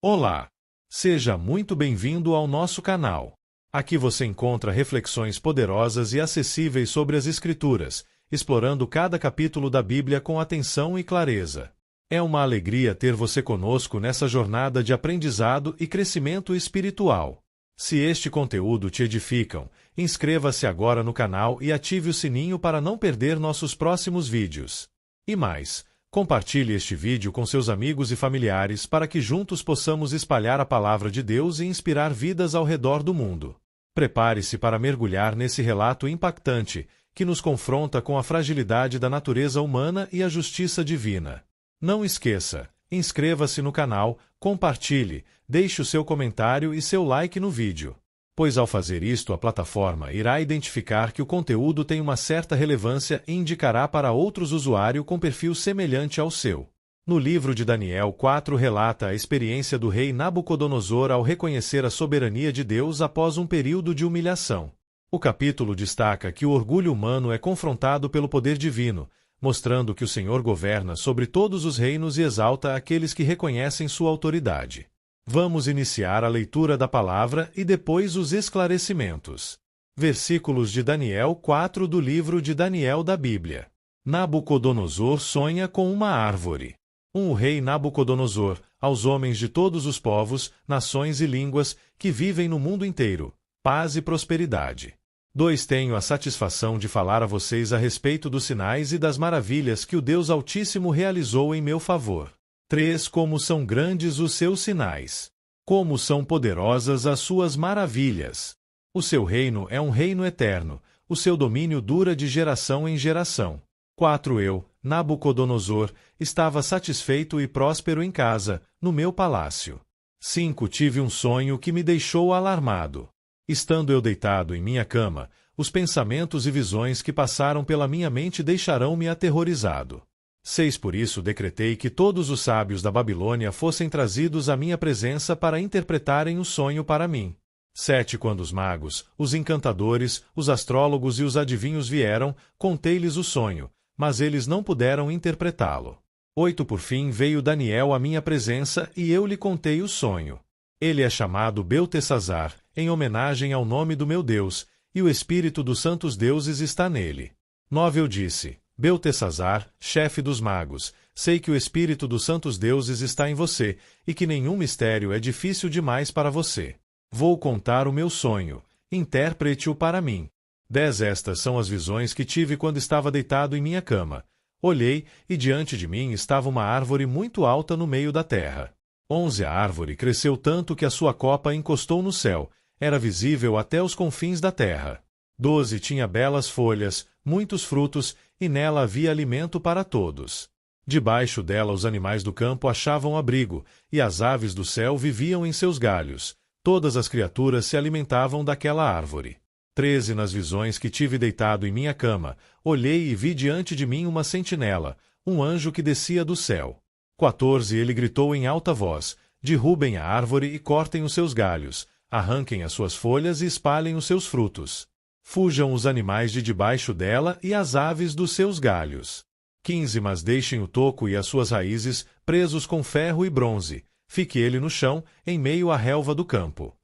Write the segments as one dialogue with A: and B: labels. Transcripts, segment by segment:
A: Olá! Seja muito bem-vindo ao nosso canal. Aqui você encontra reflexões poderosas e acessíveis sobre as Escrituras, explorando cada capítulo da Bíblia com atenção e clareza. É uma alegria ter você conosco nessa jornada de aprendizado e crescimento espiritual. Se este conteúdo te edificam, inscreva-se agora no canal e ative o sininho para não perder nossos próximos vídeos. E mais, compartilhe este vídeo com seus amigos e familiares para que juntos possamos espalhar a palavra de Deus e inspirar vidas ao redor do mundo. Prepare-se para mergulhar nesse relato impactante, que nos confronta com a fragilidade da natureza humana e a justiça divina. Não esqueça, inscreva-se no canal, compartilhe, deixe o seu comentário e seu like no vídeo. Pois ao fazer isto a plataforma irá identificar que o conteúdo tem uma certa relevância e indicará para outros usuários com perfil semelhante ao seu. No livro de Daniel 4 relata a experiência do rei Nabucodonosor ao reconhecer a soberania de Deus após um período de humilhação. O capítulo destaca que o orgulho humano é confrontado pelo poder divino, mostrando que o Senhor governa sobre todos os reinos e exalta aqueles que reconhecem sua autoridade. Vamos iniciar a leitura da palavra e depois os esclarecimentos. Versículos de Daniel 4 do livro de Daniel da Bíblia. Nabucodonosor sonha com uma árvore. O rei Nabucodonosor, aos homens de todos os povos, nações e línguas que vivem no mundo inteiro, paz e prosperidade. 2 Tenho a satisfação de falar a vocês a respeito dos sinais e das maravilhas que o Deus Altíssimo realizou em meu favor. 3 Como são grandes os seus sinais! Como são poderosas as suas maravilhas! O seu reino é um reino eterno, o seu domínio dura de geração em geração. 4 Eu, Nabucodonosor, estava satisfeito e próspero em casa, no meu palácio. 5 Tive um sonho que me deixou alarmado. Estando eu deitado em minha cama, os pensamentos e visões que passaram pela minha mente deixarão-me aterrorizado. 6 Por isso decretei que todos os sábios da Babilônia fossem trazidos à minha presença para interpretarem o sonho para mim. 7 Quando os magos, os encantadores, os astrólogos e os adivinhos vieram, contei-lhes o sonho, mas eles não puderam interpretá-lo. 8 Por fim veio Daniel à minha presença e eu lhe contei o sonho. Ele é chamado Beltesazar, em homenagem ao nome do meu Deus, e o espírito dos santos deuses está nele. 9 Eu disse: Beltesazar, chefe dos magos, sei que o espírito dos santos deuses está em você, e que nenhum mistério é difícil demais para você. Vou contar o meu sonho, interprete-o para mim. 10 Estas são as visões que tive quando estava deitado em minha cama. Olhei, e diante de mim estava uma árvore muito alta no meio da terra. 11 A árvore cresceu tanto que a sua copa encostou no céu, era visível até os confins da terra. 12 Tinha belas folhas, muitos frutos, e nela havia alimento para todos. Debaixo dela os animais do campo achavam abrigo, e as aves do céu viviam em seus galhos. Todas as criaturas se alimentavam daquela árvore. 13 Nas visões que tive deitado em minha cama, olhei e vi diante de mim uma sentinela, um anjo que descia do céu. 14 Ele gritou em alta voz: derrubem a árvore e cortem os seus galhos, arranquem as suas folhas e espalhem os seus frutos. Fujam os animais de debaixo dela e as aves dos seus galhos. 15 Mas deixem o toco e as suas raízes, presos com ferro e bronze. Fique ele no chão, em meio à relva do campo.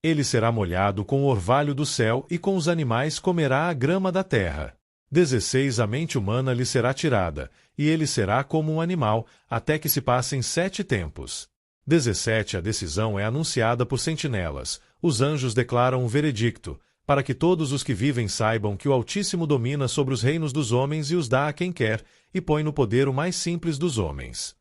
A: Ele será molhado com o orvalho do céu e com os animais comerá a grama da terra. 16 A mente humana lhe será tirada, e ele será como um animal, até que se passem 7 tempos. 17 A decisão é anunciada por sentinelas. Os anjos declaram um veredicto, para que todos os que vivem saibam que o Altíssimo domina sobre os reinos dos homens e os dá a quem quer, e põe no poder o mais simples dos homens.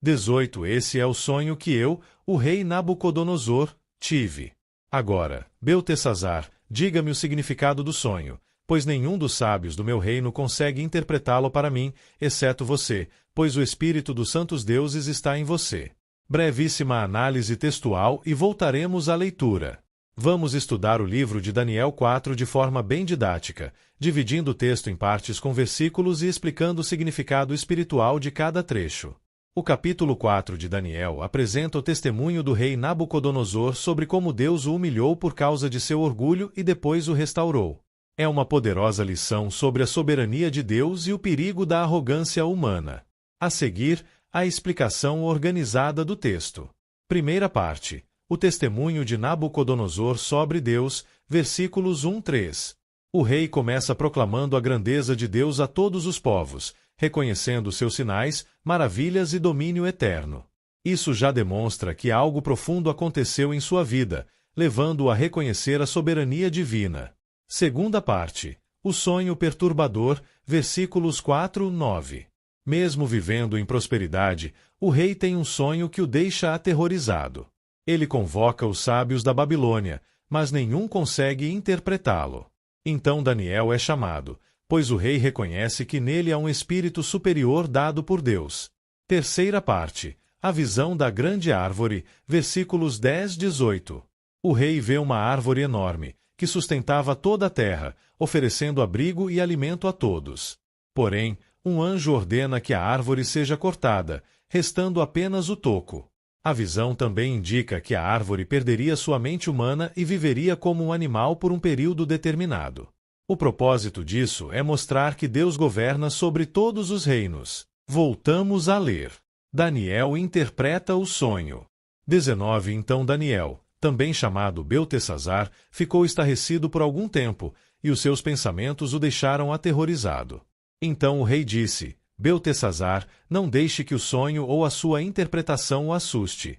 A: 18 Esse é o sonho que eu, o rei Nabucodonosor, tive. Agora, Beltesazar, diga-me o significado do sonho, pois nenhum dos sábios do meu reino consegue interpretá-lo para mim, exceto você, pois o espírito dos santos deuses está em você. Brevíssima análise textual e voltaremos à leitura. Vamos estudar o livro de Daniel 4 de forma bem didática, dividindo o texto em partes com versículos e explicando o significado espiritual de cada trecho. O capítulo 4 de Daniel apresenta o testemunho do rei Nabucodonosor sobre como Deus o humilhou por causa de seu orgulho e depois o restaurou. É uma poderosa lição sobre a soberania de Deus e o perigo da arrogância humana. A seguir, a explicação organizada do texto. Primeira parte. O testemunho de Nabucodonosor sobre Deus, versículos 1-3. O rei começa proclamando a grandeza de Deus a todos os povos, reconhecendo seus sinais, maravilhas e domínio eterno. Isso já demonstra que algo profundo aconteceu em sua vida, levando-o a reconhecer a soberania divina. Segunda parte. O sonho perturbador, versículos 4-9. Mesmo vivendo em prosperidade, o rei tem um sonho que o deixa aterrorizado. Ele convoca os sábios da Babilônia, mas nenhum consegue interpretá-lo. Então Daniel é chamado, pois o rei reconhece que nele há um espírito superior dado por Deus. Terceira parte. A visão da grande árvore, versículos 10-18. O rei vê uma árvore enorme, que sustentava toda a terra, oferecendo abrigo e alimento a todos. Porém, um anjo ordena que a árvore seja cortada, restando apenas o toco. A visão também indica que a árvore perderia sua mente humana e viveria como um animal por um período determinado. O propósito disso é mostrar que Deus governa sobre todos os reinos. Voltamos a ler. Daniel interpreta o sonho. 19. Então Daniel, também chamado Beltesazar, ficou estarrecido por algum tempo, e os seus pensamentos o deixaram aterrorizado. Então o rei disse: Beltesazar, não deixe que o sonho ou a sua interpretação o assuste.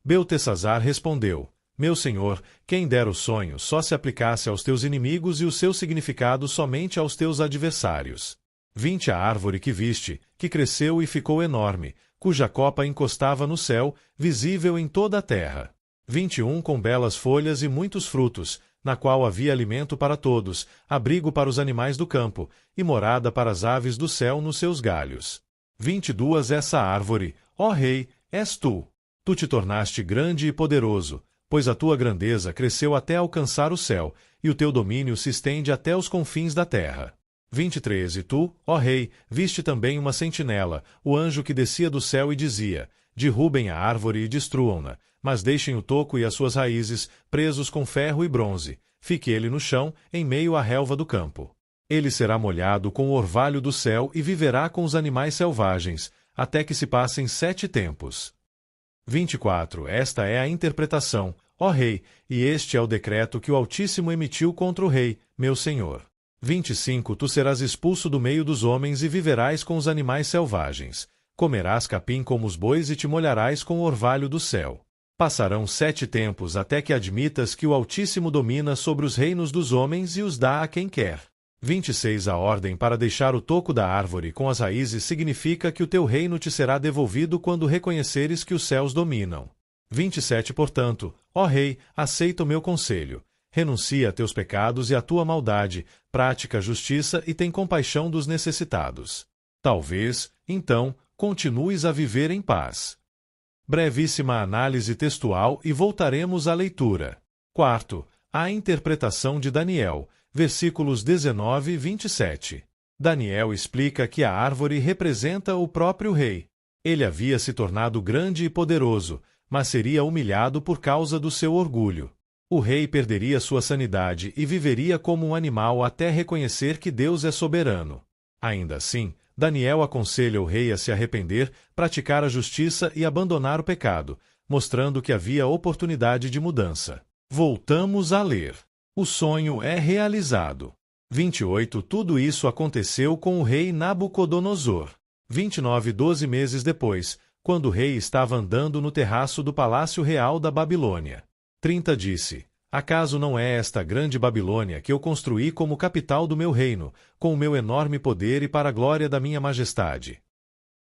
A: Beltesazar respondeu: Meu senhor, quem dera o sonho só se aplicasse aos teus inimigos e o seu significado somente aos teus adversários. 20. A árvore que viste, que cresceu e ficou enorme, cuja copa encostava no céu, visível em toda a terra. 21. Com belas folhas e muitos frutos, na qual havia alimento para todos, abrigo para os animais do campo, e morada para as aves do céu nos seus galhos. 22. Essa árvore, ó rei, és tu. Tu te tornaste grande e poderoso, pois a tua grandeza cresceu até alcançar o céu, e o teu domínio se estende até os confins da terra. 23. E tu, ó rei, viste também uma sentinela, o anjo que descia do céu e dizia: Derrubem a árvore e destruam-na, mas deixem o toco e as suas raízes, presos com ferro e bronze. Fique ele no chão, em meio à relva do campo. Ele será molhado com o orvalho do céu e viverá com os animais selvagens, até que se passem 7 tempos. 24. Esta é a interpretação, ó rei, e este é o decreto que o Altíssimo emitiu contra o rei, meu senhor. 25. Tu serás expulso do meio dos homens e viverás com os animais selvagens. Comerás capim como os bois e te molharás com o orvalho do céu. Passarão 7 tempos até que admitas que o Altíssimo domina sobre os reinos dos homens e os dá a quem quer. 26. A ordem para deixar o toco da árvore com as raízes significa que o teu reino te será devolvido quando reconheceres que os céus dominam. 27. Portanto, ó rei, aceita o meu conselho. Renuncia a teus pecados e à tua maldade, pratica a justiça e tem compaixão dos necessitados. Talvez, então, continues a viver em paz. Brevíssima análise textual e voltaremos à leitura. Quarto, a interpretação de Daniel, versículos 19 e 27. Daniel explica que a árvore representa o próprio rei. Ele havia se tornado grande e poderoso, mas seria humilhado por causa do seu orgulho. O rei perderia sua sanidade e viveria como um animal até reconhecer que Deus é soberano. Ainda assim, Daniel aconselha o rei a se arrepender, praticar a justiça e abandonar o pecado, mostrando que havia oportunidade de mudança. Voltamos a ler. O sonho é realizado. 28. Tudo isso aconteceu com o rei Nabucodonosor. 29. 12 meses depois, quando o rei estava andando no terraço do palácio real da Babilônia. 30. Disse: Acaso não é esta grande Babilônia que eu construí como capital do meu reino, com o meu enorme poder e para a glória da minha majestade?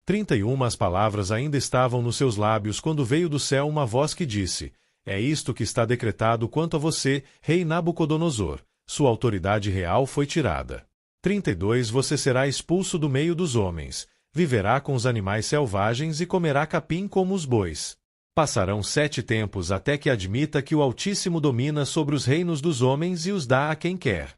A: 31. As palavras ainda estavam nos seus lábios quando veio do céu uma voz que disse: É isto que está decretado quanto a você, rei Nabucodonosor. Sua autoridade real foi tirada. 32. Você será expulso do meio dos homens, viverá com os animais selvagens e comerá capim como os bois. Passarão 7 tempos até que admita que o Altíssimo domina sobre os reinos dos homens e os dá a quem quer.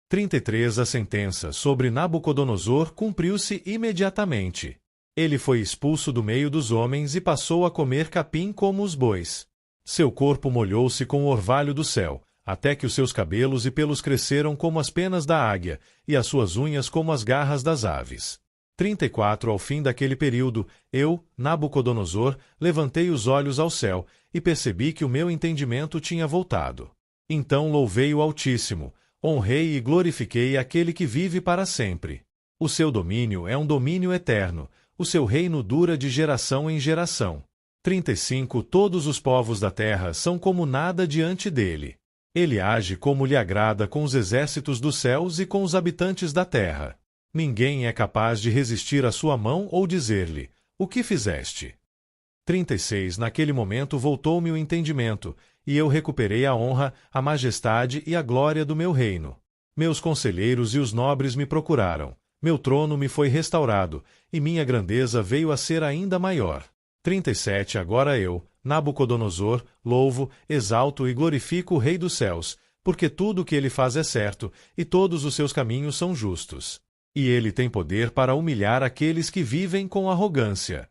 A: 33. A sentença sobre Nabucodonosor cumpriu-se imediatamente. Ele foi expulso do meio dos homens e passou a comer capim como os bois. Seu corpo molhou-se com o orvalho do céu, até que os seus cabelos e pelos cresceram como as penas da águia, e as suas unhas como as garras das aves. 34 Ao fim daquele período, eu, Nabucodonosor, levantei os olhos ao céu, e percebi que o meu entendimento tinha voltado. Então louvei o Altíssimo, honrei e glorifiquei aquele que vive para sempre. O seu domínio é um domínio eterno, o seu reino dura de geração em geração. 35 Todos os povos da terra são como nada diante dele. Ele age como lhe agrada com os exércitos dos céus e com os habitantes da terra. Ninguém é capaz de resistir à sua mão ou dizer-lhe: o que fizeste? 36 Naquele momento voltou-me o entendimento, e eu recuperei a honra, a majestade e a glória do meu reino. Meus conselheiros e os nobres me procuraram. Meu trono me foi restaurado, e minha grandeza veio a ser ainda maior. 37 Agora eu, Nabucodonosor, louvo, exalto e glorifico o Rei dos céus, porque tudo o que ele faz é certo, e todos os seus caminhos são justos. E ele tem poder para humilhar aqueles que vivem com arrogância.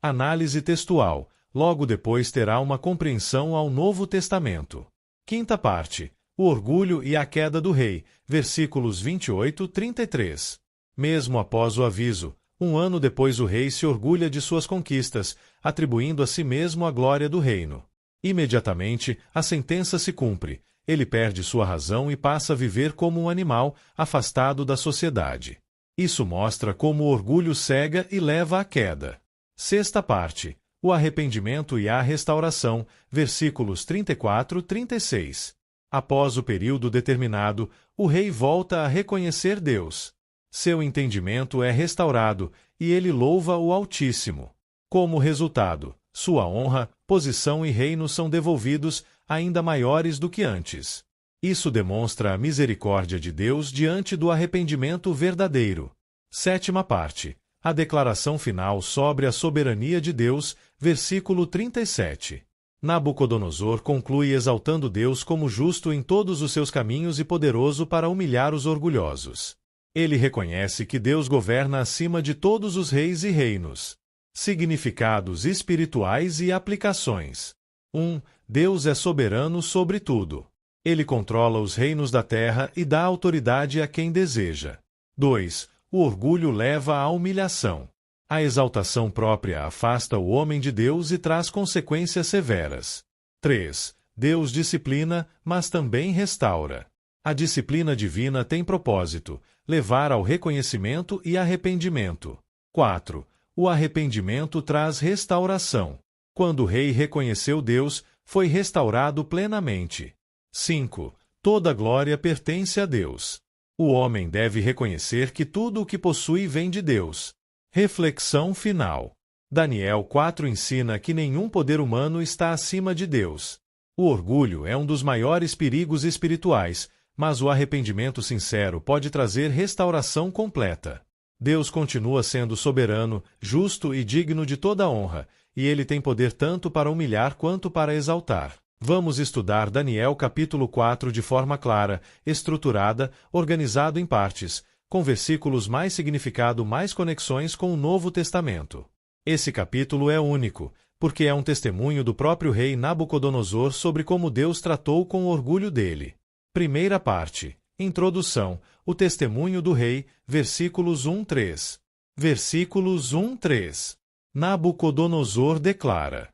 A: Análise textual. Logo depois terá uma compreensão ao Novo Testamento. Quinta parte. O orgulho e a queda do rei. Versículos 28-33. Mesmo após o aviso, um ano depois o rei se orgulha de suas conquistas, atribuindo a si mesmo a glória do reino. Imediatamente, a sentença se cumpre. Ele perde sua razão e passa a viver como um animal, afastado da sociedade. Isso mostra como o orgulho cega e leva à queda. Sexta parte. O arrependimento e a restauração, versículos 34-36. Após o período determinado, o rei volta a reconhecer Deus. Seu entendimento é restaurado, e ele louva o Altíssimo. Como resultado, sua honra, posição e reino são devolvidos, ainda maiores do que antes. Isso demonstra a misericórdia de Deus diante do arrependimento verdadeiro. Sétima parte. A declaração final sobre a soberania de Deus, versículo 37. Nabucodonosor conclui exaltando Deus como justo em todos os seus caminhos e poderoso para humilhar os orgulhosos. Ele reconhece que Deus governa acima de todos os reis e reinos. Significados espirituais e aplicações. 1. Deus é soberano sobre tudo. Ele controla os reinos da terra e dá autoridade a quem deseja. 2. O orgulho leva à humilhação. A exaltação própria afasta o homem de Deus e traz consequências severas. 3. Deus disciplina, mas também restaura. A disciplina divina tem propósito: levar ao reconhecimento e arrependimento. 4. O arrependimento traz restauração. Quando o rei reconheceu Deus, foi restaurado plenamente. 5. Toda glória pertence a Deus. O homem deve reconhecer que tudo o que possui vem de Deus. Reflexão final. Daniel 4 ensina que nenhum poder humano está acima de Deus. O orgulho é um dos maiores perigos espirituais, mas o arrependimento sincero pode trazer restauração completa. Deus continua sendo soberano, justo e digno de toda honra, e ele tem poder tanto para humilhar quanto para exaltar. Vamos estudar Daniel capítulo 4 de forma clara, estruturada, organizado em partes, com versículos mais significado, mais conexões com o Novo Testamento. Esse capítulo é único, porque é um testemunho do próprio rei Nabucodonosor sobre como Deus tratou com o orgulho dele. Primeira parte. Introdução. O testemunho do rei, versículos 1-3. Versículos 1-3. Nabucodonosor declara: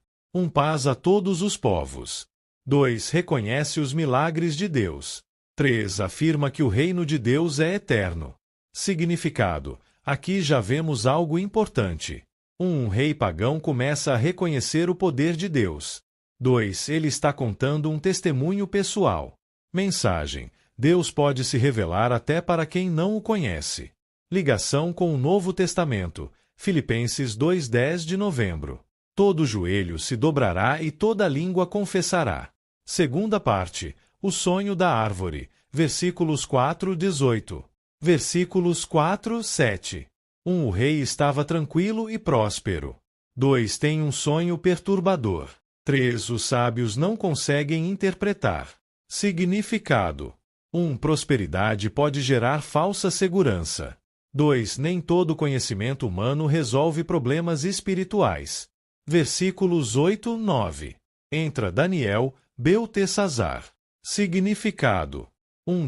A: paz a todos os povos. 2. Reconhece os milagres de Deus. 3. Afirma que o reino de Deus é eterno. Significado. Aqui já vemos algo importante. 1. Um rei pagão começa a reconhecer o poder de Deus. 2. Ele está contando um testemunho pessoal. Mensagem. Deus pode se revelar até para quem não o conhece. Ligação com o Novo Testamento. Filipenses 2:10 de novembro. Todo joelho se dobrará e toda língua confessará. Segunda parte. O sonho da árvore. Versículos 4-18. Versículos 4-7. O rei estava tranquilo e próspero. 2. Tem um sonho perturbador. 3. Os sábios não conseguem interpretar. Significado. 1. Prosperidade pode gerar falsa segurança. 2. Nem todo conhecimento humano resolve problemas espirituais. Versículos 8-9. Entra Daniel, Beltesazar. Significado.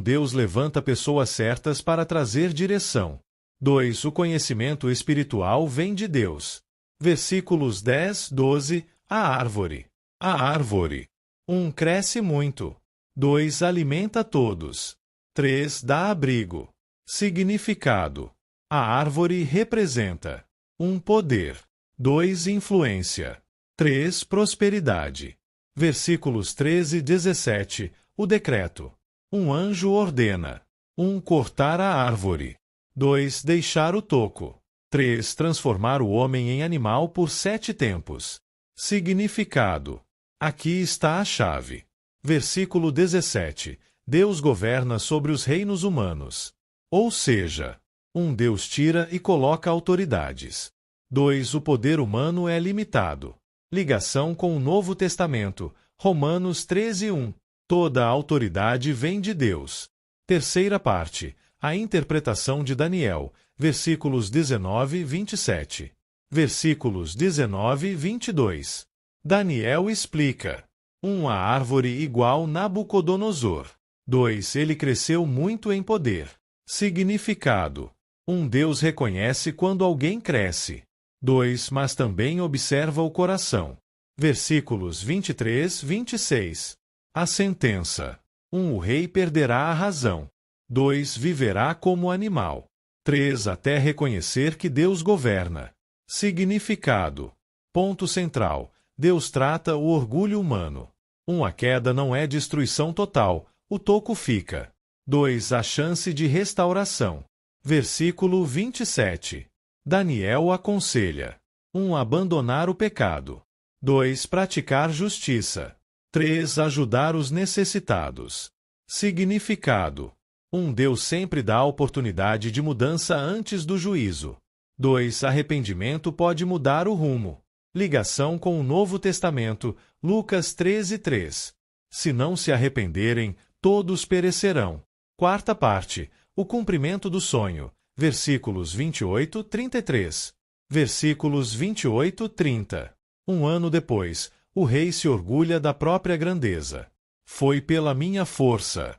A: Deus levanta pessoas certas para trazer direção. 2. O conhecimento espiritual vem de Deus. Versículos 10, 12. A árvore. A árvore. 1. Cresce muito. 2. Alimenta todos. 3. Dá abrigo. Significado. A árvore representa 1. Poder. 2. Influência. 3. Prosperidade. Versículos 13 e 17. O decreto. Um anjo ordena. 1. Cortar a árvore. 2. Deixar o toco. 3. Transformar o homem em animal por 7 tempos. Significado. Aqui está a chave. Versículo 17. Deus governa sobre os reinos humanos. Ou seja, 1. Deus tira e coloca autoridades. 2. O poder humano é limitado. Ligação com o Novo Testamento. Romanos 13, 1. Toda a autoridade vem de Deus. Terceira parte. A interpretação de Daniel. Versículos 19 e 27. Versículos 19 e 22. Daniel explica. 1. A árvore igual Nabucodonosor. 2. Ele cresceu muito em poder. Significado. 1. Deus reconhece quando alguém cresce. 2. Mas também observa o coração. Versículos 23 e 26. A sentença. 1. O rei perderá a razão. 2. Viverá como animal. 3. Até reconhecer que Deus governa. Significado. Ponto central. Deus trata o orgulho humano. 1. A queda não é destruição total. O toco fica. 2. A chance de restauração. Versículo 27. Daniel aconselha. 1. Abandonar o pecado. 2. Praticar justiça. 3. Ajudar os necessitados. Significado. 1. Deus sempre dá oportunidade de mudança antes do juízo. 2. Arrependimento pode mudar o rumo. Ligação com o Novo Testamento, Lucas 13, 3. Se não se arrependerem, todos perecerão. Quarta parte. O cumprimento do sonho. Versículos 28, 33. Versículos 28, 30. 1 ano depois, o rei se orgulha da própria grandeza. Foi pela minha força.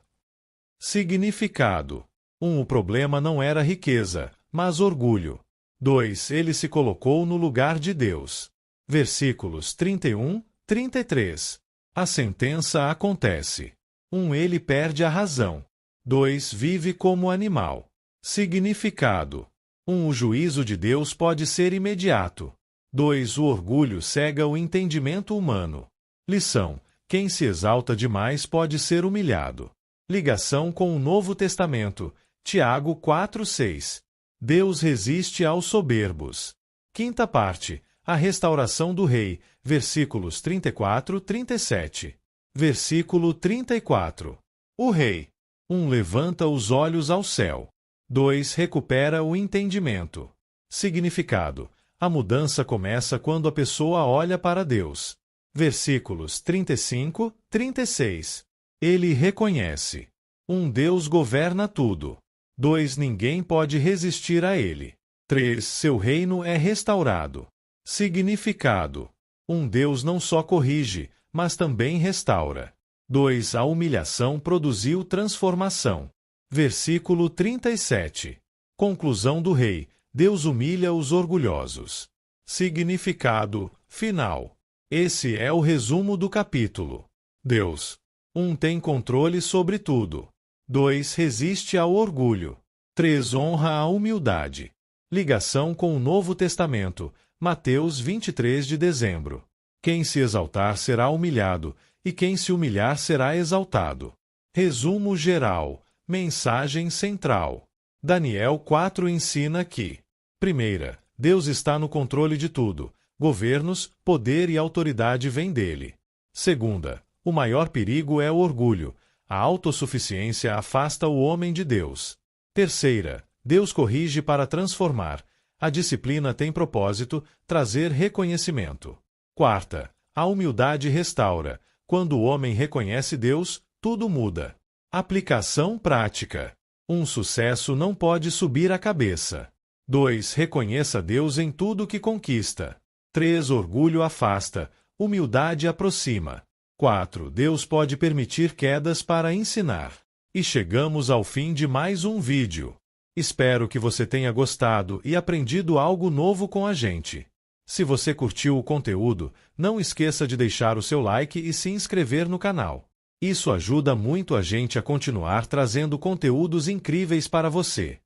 A: Significado. 1. O problema não era riqueza, mas orgulho. 2. Ele se colocou no lugar de Deus. Versículos 31, 33. A sentença acontece. 1. Ele perde a razão. 2. Vive como animal. Significado. 1. O juízo de Deus pode ser imediato. 2. O orgulho cega o entendimento humano. Lição. Quem se exalta demais pode ser humilhado. Ligação com o Novo Testamento. Tiago 4, 6. Deus resiste aos soberbos. Quinta parte. A restauração do rei. Versículos 34, 37. Versículo 34. O rei. 1. Levanta os olhos ao céu. 2. Recupera o entendimento. Significado. A mudança começa quando a pessoa olha para Deus. Versículos 35, 36. Ele reconhece. 1. Deus governa tudo. 2. Ninguém pode resistir a ele. 3. Seu reino é restaurado. Significado. 1. Deus não só corrige, mas também restaura. 2. A humilhação produziu transformação. Versículo 37. Conclusão do rei. Deus humilha os orgulhosos. Significado. Final. Esse é o resumo do capítulo. Deus. 1. Tem controle sobre tudo. 2. Resiste ao orgulho. 3. Honra a humildade. Ligação com o Novo Testamento. Mateus 23 de dezembro. Quem se exaltar será humilhado, e quem se humilhar será exaltado. Resumo geral. Mensagem central. Daniel 4 ensina que: primeira, Deus está no controle de tudo. Governos, poder e autoridade vêm dele. Segunda, o maior perigo é o orgulho. A autossuficiência afasta o homem de Deus. Terceira, Deus corrige para transformar. A disciplina tem propósito, trazer reconhecimento. Quarta, a humildade restaura. Quando o homem reconhece Deus, tudo muda. Aplicação prática. 1. Sucesso não pode subir a cabeça. 2. Reconheça Deus em tudo que conquista. 3. Orgulho afasta, humildade aproxima. 4. Deus pode permitir quedas para ensinar. E chegamos ao fim de mais um vídeo. Espero que você tenha gostado e aprendido algo novo com a gente. Se você curtiu o conteúdo, não esqueça de deixar o seu like e se inscrever no canal. Isso ajuda muito a gente a continuar trazendo conteúdos incríveis para você.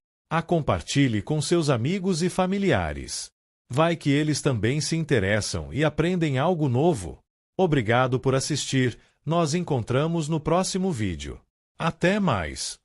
A: Compartilhe com seus amigos e familiares. Vai que eles também se interessam e aprendem algo novo. Obrigado por assistir. Nós encontramos no próximo vídeo. Até mais!